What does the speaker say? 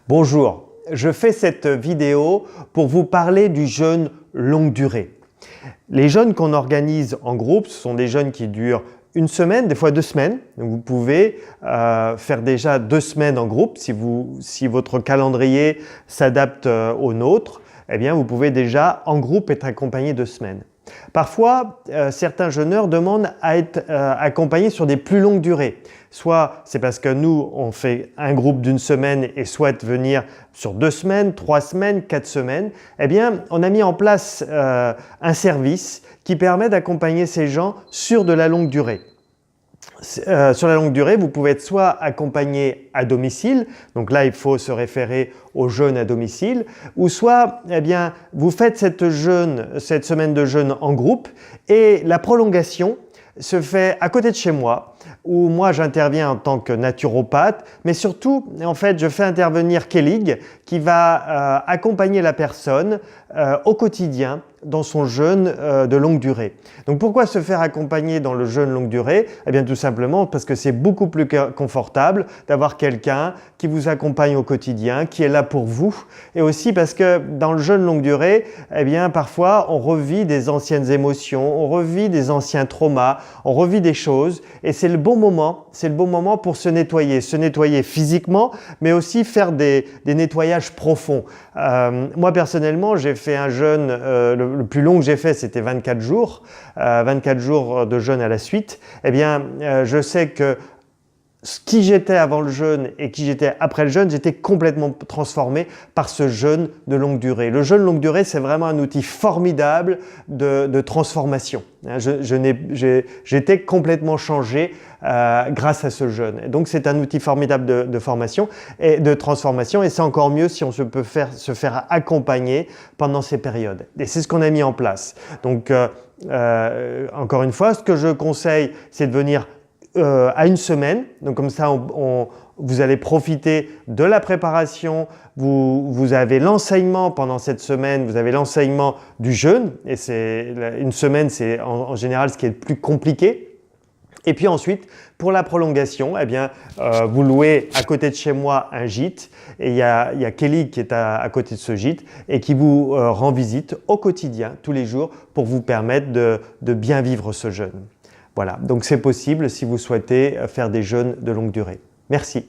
Bonjour, je fais cette vidéo pour vous parler du jeûne longue durée. Les jeûnes qu'on organise en groupe, ce sont des jeûnes qui durent une semaine, des fois 2 semaines. Donc vous pouvez faire déjà 2 semaines en groupe. Si votre calendrier s'adapte au nôtre, eh bien vous pouvez déjà en groupe être accompagné 2 semaines. Parfois, certains jeûneurs demandent à être accompagnés sur des plus longues durées. Soit c'est parce que nous, on fait un groupe d'une semaine et souhaitent venir sur 2 semaines, 3 semaines, 4 semaines. Eh bien, on a mis en place un service qui permet d'accompagner ces gens sur de la longue durée. Sur la longue durée, vous pouvez être soit accompagné à domicile, donc là il faut se référer au jeûne à domicile, ou soit eh bien, vous faites cette semaine de jeûne en groupe et la prolongation se fait à côté de chez moi, où moi j'interviens en tant que naturopathe, mais surtout en fait je fais intervenir Kellig qui va accompagner la personne au quotidien dans son jeûne de longue durée. Donc pourquoi se faire accompagner dans le jeûne longue durée? Eh bien tout simplement parce que c'est beaucoup plus confortable d'avoir quelqu'un qui vous accompagne au quotidien, qui est là pour vous, et aussi parce que dans le jeûne longue durée, eh bien parfois on revit des anciennes émotions, on revit des anciens traumas, on revit des choses, et c'est le bon moment pour se nettoyer physiquement, mais aussi faire des nettoyages profonds. Moi personnellement, j'ai fait un jeûne, le plus long que j'ai fait, c'était 24 jours, 24 jours de jeûne à la suite. Eh bien, je sais que qui j'étais avant le jeûne et qui j'étais après le jeûne, j'étais complètement transformé par ce jeûne de longue durée. Le jeûne longue durée, c'est vraiment un outil formidable de transformation. J'étais complètement changé grâce à ce jeûne. Et donc, c'est un outil formidable de formation et de transformation, et c'est encore mieux si on peut se faire accompagner pendant ces périodes. Et c'est ce qu'on a mis en place. Donc, encore une fois, ce que je conseille, c'est de venir à une semaine, donc comme ça vous allez profiter de la préparation, vous avez l'enseignement pendant cette semaine, vous avez l'enseignement du jeûne, et une semaine c'est en général ce qui est le plus compliqué. Et puis ensuite, pour la prolongation, eh bien, vous louez à côté de chez moi un gîte, et il y a Kellig qui est à côté de ce gîte et qui vous rend visite au quotidien, tous les jours, pour vous permettre de bien vivre ce jeûne. Voilà, donc c'est possible si vous souhaitez faire des jeûnes de longue durée. Merci.